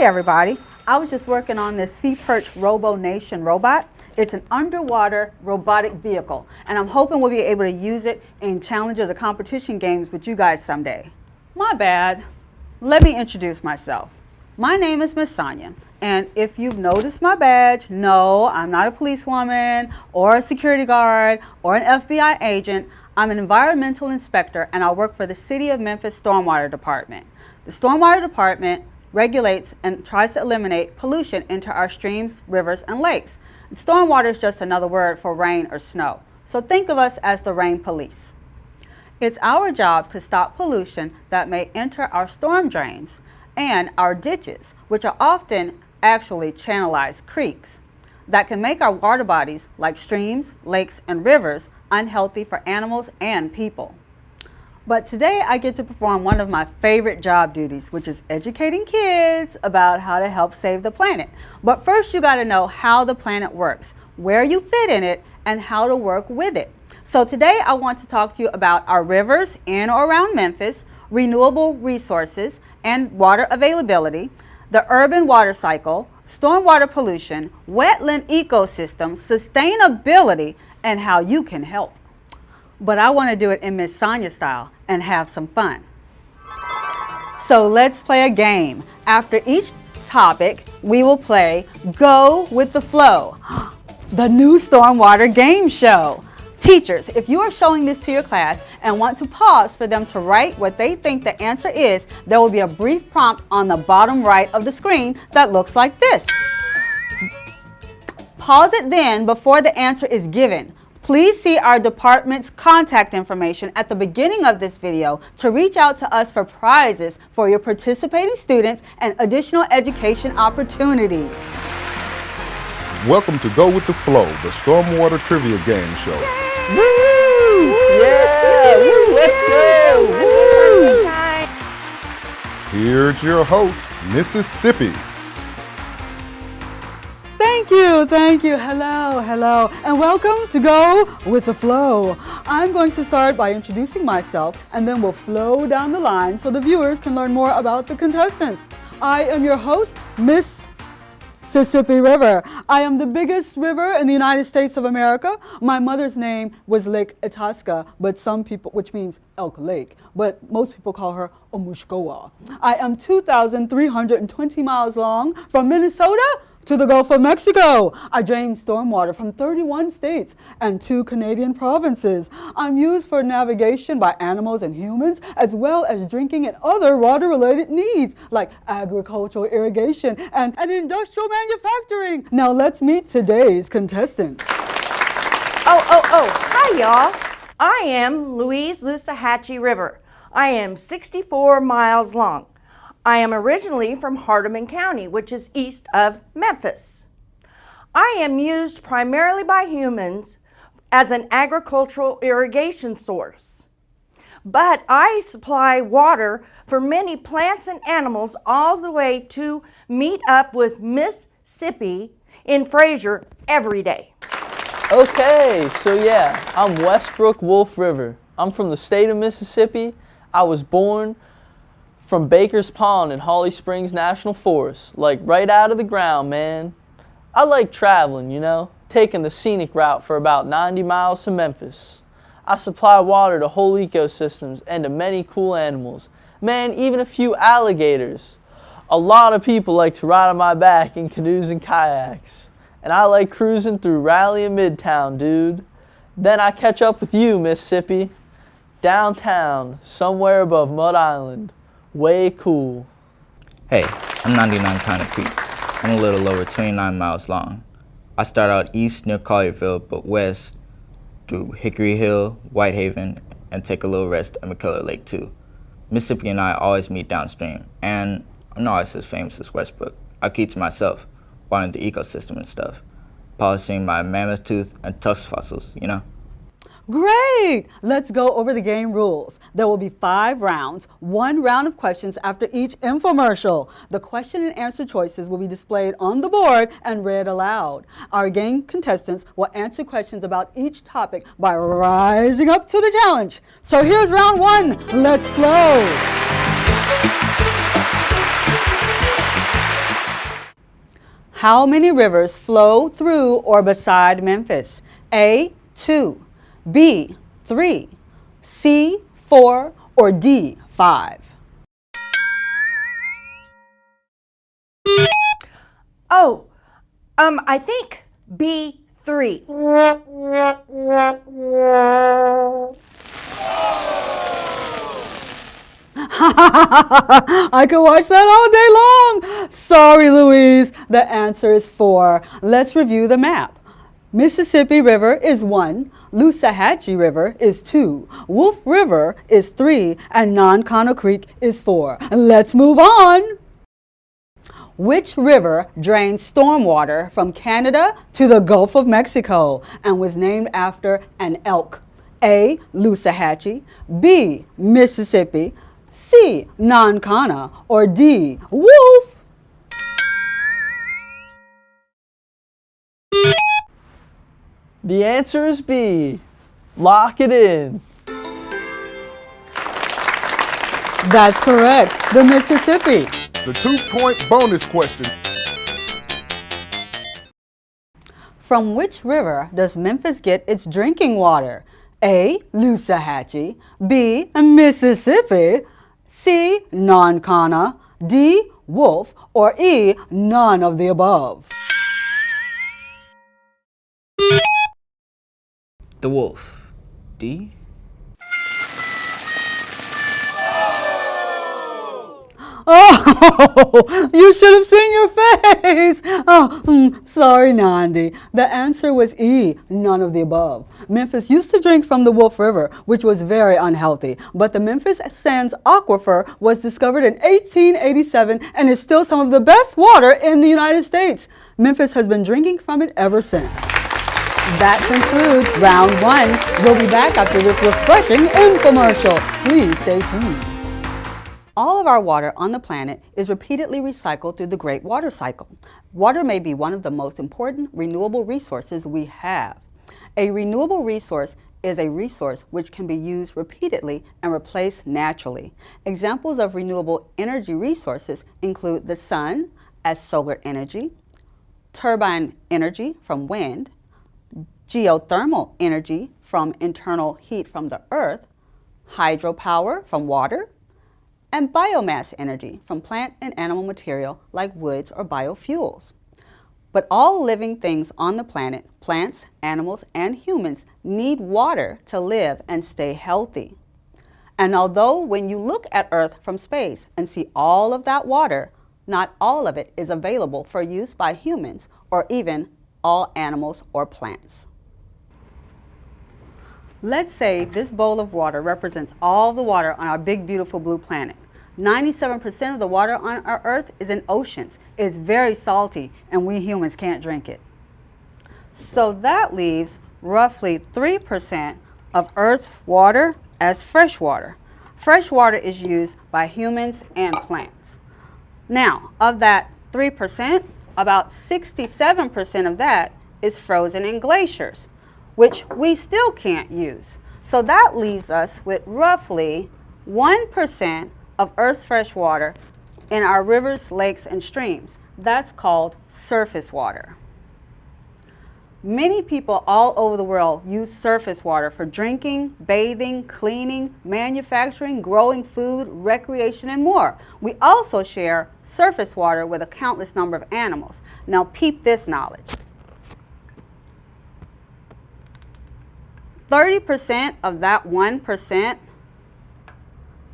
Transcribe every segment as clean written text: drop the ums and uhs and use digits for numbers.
everybody. I was just working on this Sea Perch Robo Nation robot. It's an underwater robotic vehicle, and I'm hoping we'll be able to use it in challenges or competition games with you guys someday. My bad. Let me introduce myself. My name is Miss Sonia, and if you've noticed my badge, no, I'm not a policewoman or a security guard or an FBI agent. I'm an environmental inspector, and I work for the City of Memphis Stormwater Department. The Stormwater Department regulates and tries to eliminate pollution into our streams, rivers, and lakes. And stormwater is just another word for rain or snow. So think of us as the rain police. It's our job to stop pollution that may enter our storm drains and our ditches, which are often actually channelized creeks that can make our water bodies like streams, lakes, and rivers unhealthy for animals and people. But today I get to perform one of my favorite job duties, which is educating kids about how to help save the planet. But first you got to know how the planet works, where you fit in it, and how to work with it. So today I want to talk to you about our rivers in or around Memphis, renewable resources and water availability, the urban water cycle, stormwater pollution, wetland ecosystem, sustainability, and how you can help. But I want to do it in Miss Sonia style and have some fun. So let's play a game. After each topic, we will play Go with the Flow, the new stormwater game show. Teachers, if you are showing this to your class and want to pause for them to write what they think the answer is, there will be a brief prompt on the bottom right of the screen that looks like this. Pause it then before the answer is given. Please see our department's contact information at the beginning of this video to reach out to us for prizes for your participating students and additional education opportunities. Welcome to Go with the Flow, the Stormwater Trivia Game Show. Woo! Yeah! Woo! Let's go! Woo! Here's your host, Mississippi. Thank you. Hello, and welcome to Go with the Flow. I'm going to start by introducing myself, and then we'll flow down the line so the viewers can learn more about the contestants. I am your host, Miss Mississippi River. I am the biggest river in the United States of America. My mother's name was Lake Itasca, but some people, which means Elk Lake, but most people call her Omushkowa. I am 2,320 miles long from Minnesota to the Gulf of Mexico. I drain stormwater from 31 states and 2 Canadian provinces. I'm used for navigation by animals and humans, as well as drinking and other water-related needs, like agricultural irrigation and industrial manufacturing. Now let's meet today's contestants. Hi y'all. I am Louise Lusahatchee River. I am 64 miles long. I am originally from Hardeman County, which is east of Memphis. I am used primarily by humans as an agricultural irrigation source. But I supply water for many plants and animals all the way to meet up with Mississippi in Fraser every day. Okay, so yeah, I'm Westbrook Wolf River. I'm from the state of Mississippi. I was born from Baker's Pond in Holly Springs National Forest, like right out of the ground, man. I like traveling, you know, taking the scenic route for about 90 miles to Memphis. I supply water to whole ecosystems and to many cool animals. Man, even a few alligators. A lot of people like to ride on my back in canoes and kayaks. And I like cruising through Raleigh and Midtown, dude. Then I catch up with you, Mississippi. Downtown, somewhere above Mud Island. Way cool. Hey, I'm 99 Kind Creek. I'm a little over 29 miles long. I start out east near Collierville, but west through Hickory Hill, Whitehaven, and take a little rest at McKellar Lake too. Mississippi and I always meet downstream, and I'm not always as famous as Westbrook. I keep to myself, watering the ecosystem and stuff, polishing my mammoth tooth and tusk fossils, you know? Great! Let's go over the game rules. There will be 5 rounds, 1 round of questions after each infomercial. The question and answer choices will be displayed on the board and read aloud. Our game contestants will answer questions about each topic by rising up to the challenge. So here's round 1. Let's flow! How many rivers flow through or beside Memphis? A, 2, B, 3, C, 4, or D, 5? Oh, I think B3. I could watch that all day long. Sorry, Louise. The answer is 4. Let's review the map. Mississippi River is 1, Loosahachie River is 2, Wolf River is 3, and Nonconnah Creek is 4. Let's move on. Which river drains stormwater from Canada to the Gulf of Mexico and was named after an elk? A, Loosahachie, B, Mississippi, C, Nonconnah, or D, Wolf? The answer is B. Lock it in. That's correct, the Mississippi. The 2-point bonus question. From which river does Memphis get its drinking water? A, Loosahachie, B, Mississippi, C, Nonconnah, D, Wolf, or E, none of the above? The wolf. D? Oh, you should have seen your face. Oh, sorry, Nandi. The answer was E, none of the above. Memphis used to drink from the Wolf River, which was very unhealthy, but the Memphis Sands Aquifer was discovered in 1887 and is still some of the best water in the United States. Memphis has been drinking from it ever since. That concludes round 1. We'll be back after this refreshing infomercial. Please stay tuned. All of our water on the planet is repeatedly recycled through the Great Water Cycle. Water may be one of the most important renewable resources we have. A renewable resource is a resource which can be used repeatedly and replaced naturally. Examples of renewable energy resources include the sun as solar energy, turbine energy from wind, geothermal energy from internal heat from the earth, hydropower from water, and biomass energy from plant and animal material like woods or biofuels. But all living things on the planet, plants, animals, and humans, need water to live and stay healthy. And although when you look at Earth from space and see all of that water, not all of it is available for use by humans or even all animals or plants. Let's say this bowl of water represents all the water on our big, beautiful blue planet. 97% of the water on our Earth is in oceans. It's very salty, and we humans can't drink it. So that leaves roughly 3% of Earth's water as fresh water. Fresh water is used by humans and plants. Now, of that 3%, about 67% of that is frozen in glaciers, which we still can't use. So that leaves us with roughly 1% of Earth's fresh water in our rivers, lakes, and streams. That's called surface water. Many people all over the world use surface water for drinking, bathing, cleaning, manufacturing, growing food, recreation, and more. We also share surface water with a countless number of animals. Now peep this knowledge. 30% of that 1%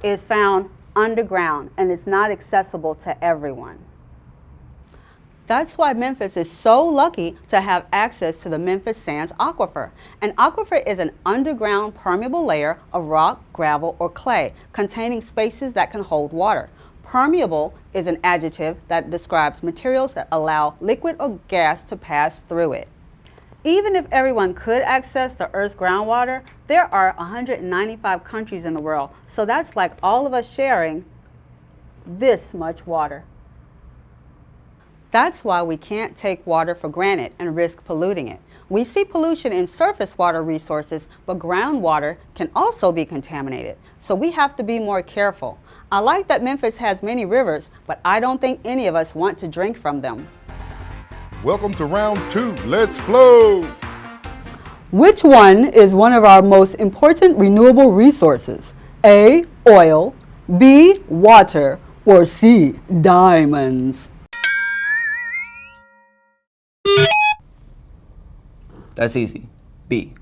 is found underground and it's not accessible to everyone. That's why Memphis is so lucky to have access to the Memphis Sands Aquifer. An aquifer is an underground permeable layer of rock, gravel, or clay containing spaces that can hold water. Permeable is an adjective that describes materials that allow liquid or gas to pass through it. Even if everyone could access the Earth's groundwater, there are 195 countries in the world, so that's like all of us sharing this much water. That's why we can't take water for granted and risk polluting it. We see pollution in surface water resources, but groundwater can also be contaminated, so we have to be more careful. I like that Memphis has many rivers, but I don't think any of us want to drink from them. Welcome to round 2. Let's flow. Which one is one of our most important renewable resources? A, oil, B, water, or C, diamonds? That's easy. B,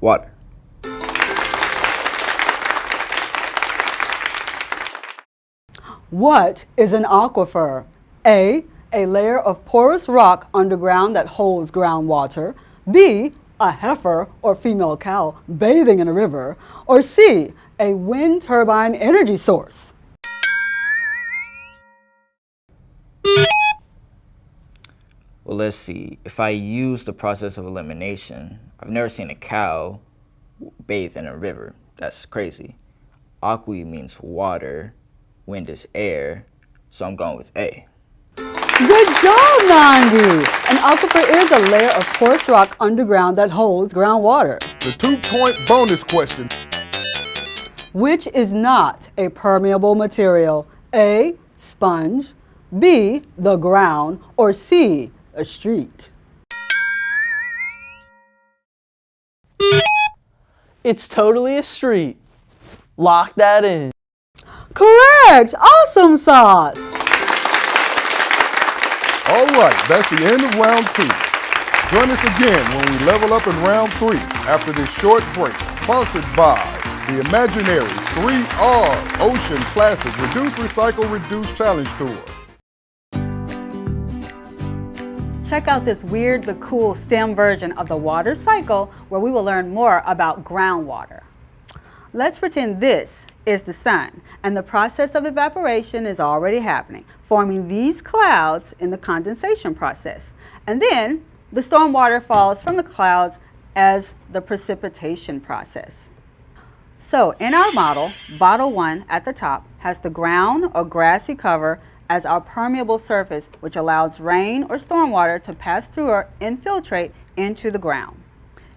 water. What is an aquifer? A layer of porous rock underground that holds groundwater. B, a heifer or female cow bathing in a river. Or C, a wind turbine energy source. Well, let's see. If I use the process of elimination, I've never seen a cow bathe in a river. That's crazy. Aqua means water, wind is air, so I'm going with A. Good job, Nandi! An aquifer is a layer of porous rock underground that holds groundwater. The 2-point bonus question. Which is not a permeable material? A, sponge, B, the ground, or C, a street? It's totally a street. Lock that in. Correct! Awesome sauce! All right, that's the end of round 2. Join us again when we level up in round 3 after this short break, sponsored by the imaginary 3R Ocean Plastic Reduce, Recycle, Reduce Challenge Tour. Check out this weird but cool STEM version of the water cycle where we will learn more about groundwater. Let's pretend this is the sun and the process of evaporation is already happening, forming these clouds in the condensation process. And then the storm water falls from the clouds as the precipitation process. So in our model, bottle 1 at the top has the ground or grassy cover as our permeable surface, which allows rain or storm water to pass through or infiltrate into the ground.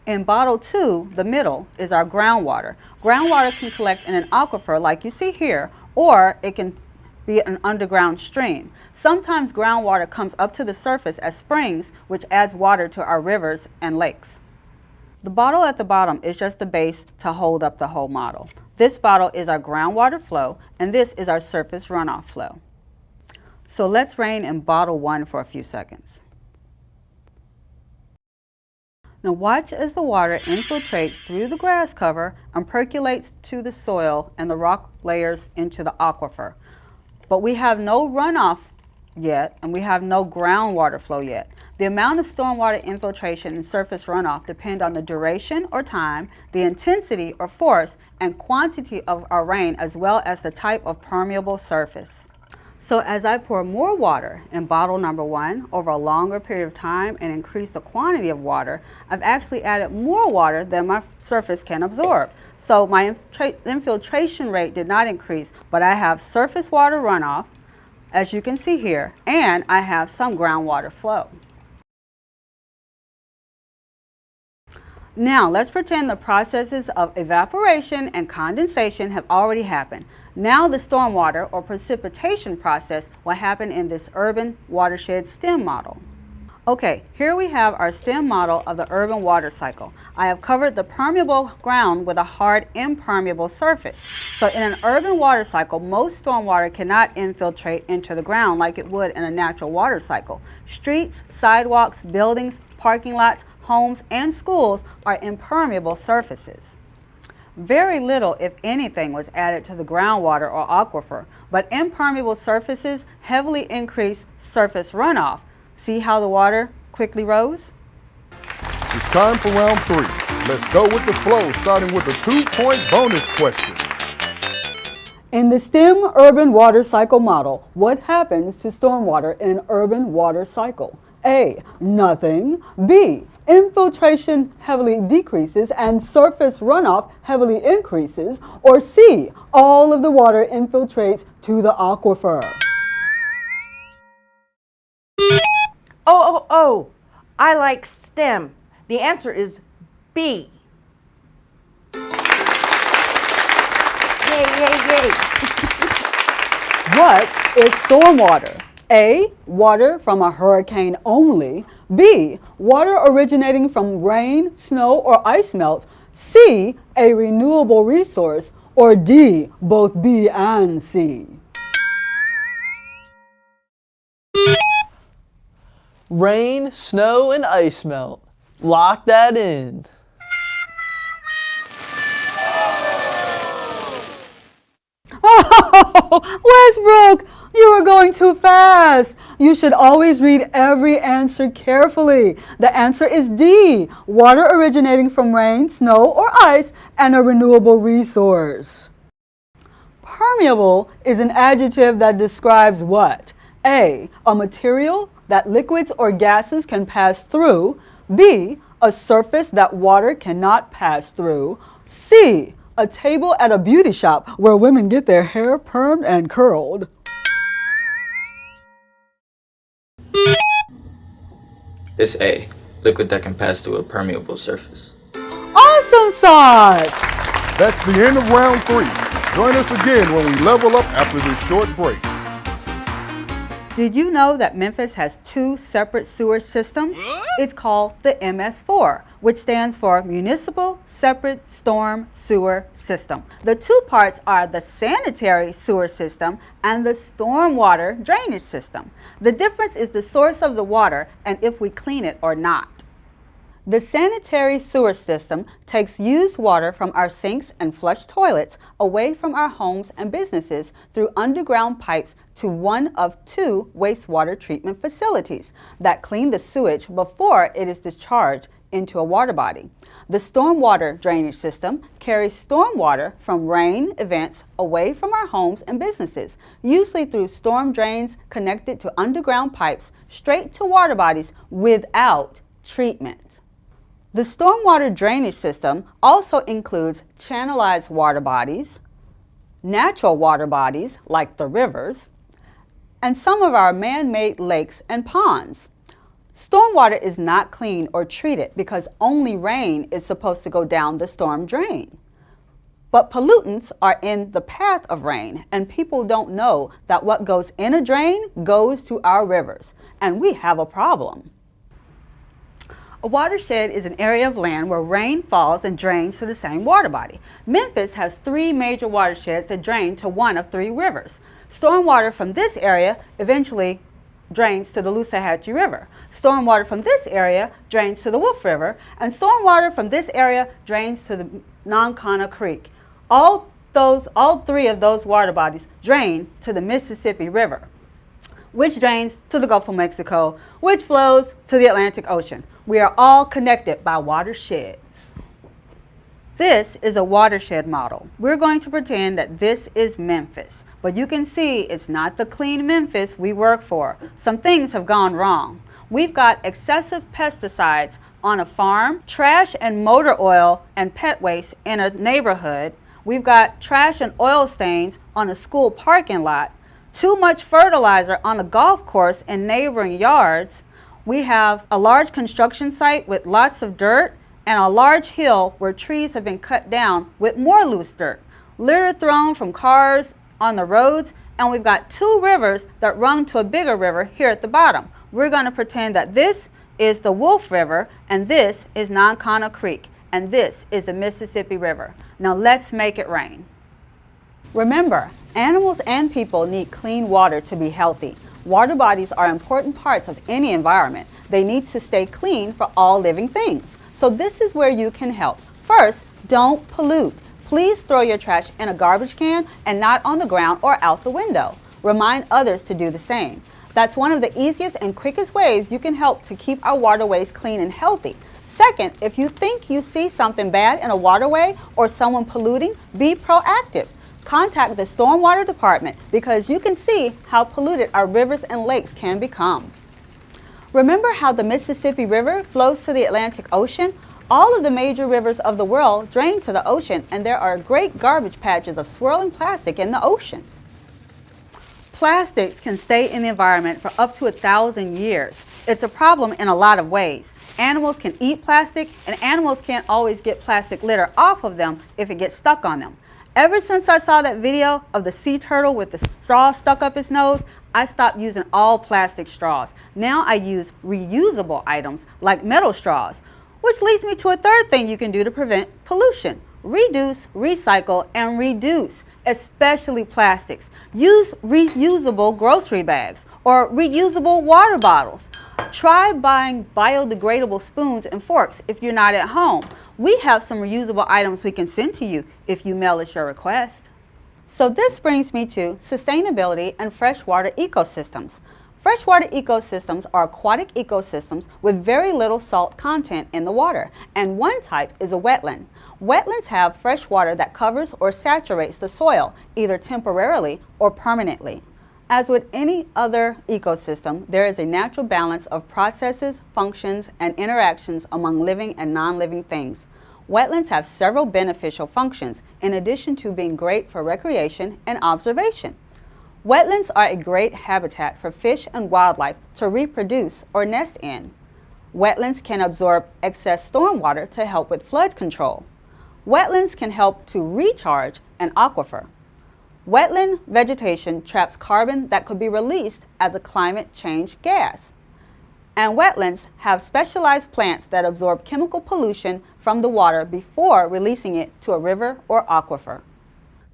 In bottle 2, the middle, is our groundwater. Groundwater can collect in an aquifer like you see here, or it can be an underground stream. Sometimes groundwater comes up to the surface as springs, which adds water to our rivers and lakes. The bottle at the bottom is just the base to hold up the whole model. This bottle is our groundwater flow, and this is our surface runoff flow. So let's rein in bottle 1 for a few seconds. Now watch as the water infiltrates through the grass cover and percolates to the soil and the rock layers into the aquifer. But we have no runoff yet, and we have no groundwater flow yet. The amount of stormwater infiltration and surface runoff depend on the duration or time, the intensity or force, and quantity of our rain, as well as the type of permeable surface. So as I pour more water in bottle number 1 over a longer period of time and increase the quantity of water, I've actually added more water than my surface can absorb. So my infiltration rate did not increase, but I have surface water runoff, as you can see here, and I have some groundwater flow. Now let's pretend the processes of evaporation and condensation have already happened. Now the stormwater or precipitation process will happen in this urban watershed STEM model. Okay, here we have our STEM model of the urban water cycle. I have covered the permeable ground with a hard impermeable surface. So in an urban water cycle, most stormwater cannot infiltrate into the ground like it would in a natural water cycle. Streets, sidewalks, buildings, parking lots, homes, and schools are impermeable surfaces. Very little, if anything, was added to the groundwater or aquifer, but impermeable surfaces heavily increase surface runoff. See how the water quickly rose? It's time for round 3. Let's go with the flow, starting with a 2-point bonus question. In the STEM urban water cycle model, what happens to stormwater in an urban water cycle? A, nothing. B, infiltration heavily decreases and surface runoff heavily increases. Or C, all of the water infiltrates to the aquifer. Oh, I like STEM. The answer is B. Yay. What is stormwater? A, water from a hurricane only. B, water originating from rain, snow, or ice melt. C, a renewable resource. Or D, both B and C. Rain, snow, and ice melt. Lock that in. Oh, Westbrook, you are going too fast. You should always read every answer carefully. The answer is D, water originating from rain, snow, or ice, and a renewable resource. Permeable is an adjective that describes what? A, a material that liquids or gases can pass through. B, a surface that water cannot pass through. C, a table at a beauty shop where women get their hair permed and curled. It's A, liquid that can pass through a permeable surface. Awesome sauce! That's the end of round 3. Join us again when we level up after this short break. Did you know that Memphis has 2 separate sewer systems? It's called the MS4, which stands for Municipal Separate Storm Sewer System. The 2 parts are the sanitary sewer system and the stormwater drainage system. The difference is the source of the water and if we clean it or not. The sanitary sewer system takes used water from our sinks and flush toilets away from our homes and businesses through underground pipes to one of 2 wastewater treatment facilities that clean the sewage before it is discharged into a water body. The stormwater drainage system carries stormwater from rain events away from our homes and businesses, usually through storm drains connected to underground pipes straight to water bodies without treatment. The stormwater drainage system also includes channelized water bodies, natural water bodies like the rivers, and some of our man-made lakes and ponds. Stormwater is not cleaned or treated because only rain is supposed to go down the storm drain. But pollutants are in the path of rain, and people don't know that what goes in a drain goes to our rivers, and we have a problem. A watershed is an area of land where rain falls and drains to the same water body. Memphis has 3 major watersheds that drain to one of 3 rivers. Stormwater from this area eventually drains to the Loussahatchee River. Stormwater from this area drains to the Wolf River, and stormwater from this area drains to the Nonconnah Creek. All 3 of those water bodies drain to the Mississippi River, which drains to the Gulf of Mexico, which flows to the Atlantic Ocean. We are all connected by watersheds. This is a watershed model. We're going to pretend that this is Memphis, but you can see it's not the clean Memphis we work for. Some things have gone wrong. We've got excessive pesticides on a farm, trash and motor oil and pet waste in a neighborhood. We've got trash and oil stains on a school parking lot, too much fertilizer on a golf course and neighboring yards. We have a large construction site with lots of dirt and a large hill where trees have been cut down with more loose dirt, litter thrown from cars on the roads, and we've got 2 rivers that run to a bigger river here at the bottom. We're going to pretend that this is the Wolf River and this is Nonconnah Creek and this is the Mississippi River. Now let's make it rain. Remember, animals and people need clean water to be healthy. Water bodies are important parts of any environment. They need to stay clean for all living things. So this is where you can help. First, don't pollute. Please throw your trash in a garbage can and not on the ground or out the window. Remind others to do the same. That's one of the easiest and quickest ways you can help to keep our waterways clean and healthy. Second, if you think you see something bad in a waterway or someone polluting, be proactive. Contact the Stormwater Department because you can see how polluted our rivers and lakes can become. Remember how the Mississippi River flows to the Atlantic Ocean? All of the major rivers of the world drain to the ocean, and there are great garbage patches of swirling plastic in the ocean. Plastics can stay in the environment for up to 1,000 years. It's a problem in a lot of ways. Animals can eat plastic, and animals can't always get plastic litter off of them if it gets stuck on them. Ever since I saw that video of the sea turtle with the straw stuck up his nose, I stopped using all plastic straws. Now I use reusable items like metal straws, which leads me to a third thing you can do to prevent pollution. Reduce, recycle, and reduce, especially plastics. Use reusable grocery bags or reusable water bottles. Try buying biodegradable spoons and forks if you're not at home. We have some reusable items we can send to you if you mail us your request. So this brings me to sustainability and freshwater ecosystems. Freshwater ecosystems are aquatic ecosystems with very little salt content in the water, and one type is a wetland. Wetlands have fresh water that covers or saturates the soil, either temporarily or permanently. As with any other ecosystem, there is a natural balance of processes, functions, and interactions among living and non-living things. Wetlands have several beneficial functions, in addition to being great for recreation and observation. Wetlands are a great habitat for fish and wildlife to reproduce or nest in. Wetlands can absorb excess stormwater to help with flood control. Wetlands can help to recharge an aquifer. Wetland vegetation traps carbon that could be released as a climate change gas. And wetlands have specialized plants that absorb chemical pollution from the water before releasing it to a river or aquifer.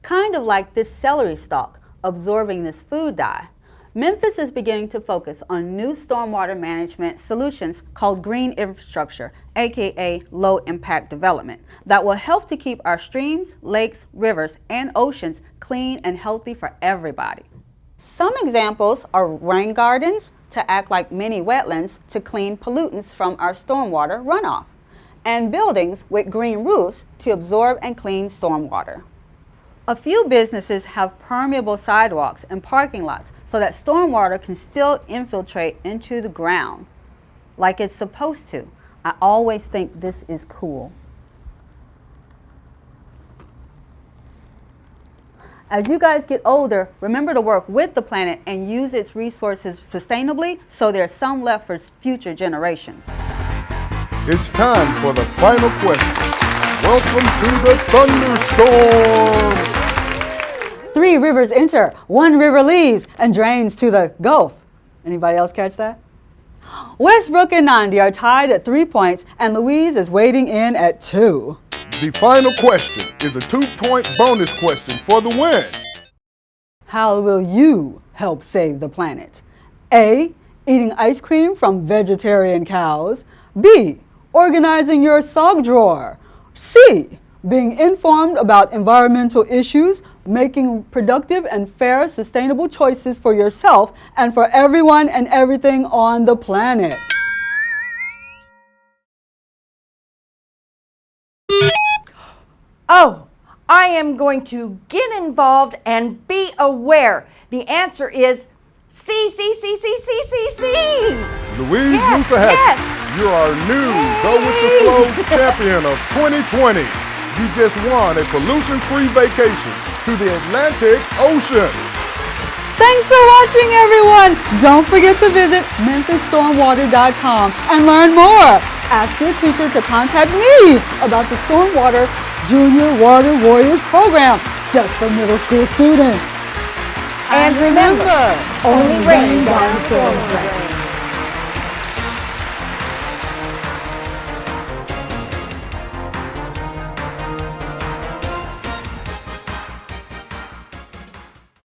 Kind of like this celery stalk absorbing this food dye. Memphis is beginning to focus on new stormwater management solutions called green infrastructure, aka low impact development, that will help to keep our streams, lakes, rivers, and oceans clean and healthy for everybody. Some examples are rain gardens to act like mini wetlands to clean pollutants from our stormwater runoff, and buildings with green roofs to absorb and clean stormwater. A few businesses have permeable sidewalks and parking lots so that stormwater can still infiltrate into the ground like it's supposed to. I always think this is cool. As you guys get older, remember to work with the planet and use its resources sustainably so there's some left for future generations. It's time for the final question. Welcome to the thunderstorm. 3 rivers enter, 1 river leaves and drains to the Gulf. Anybody else catch that? Westbrook and Nandi are tied at 3 points and Louise is waiting in at 2. The final question is a 2-point bonus question for the win. How will you help save the planet? A. Eating ice cream from vegetarian cows. B. Organizing your sock drawer. C. Being informed about environmental issues, making productive and fair sustainable choices for yourself and for everyone and everything on the planet. Oh, I am going to get involved and be aware. The answer is C, C, C, C, C, C, C. Louise Yes, Lusahatchee, yes. you're our new Go With The Flow champion of 2020. You just won a pollution-free vacation to the Atlantic Ocean. Thanks for watching, everyone. Don't forget to visit MemphisStormwater.com and learn more. Ask your teacher to contact me about the Stormwater Junior Water Warriors program just for middle school students. And remember, only rain down storms rain.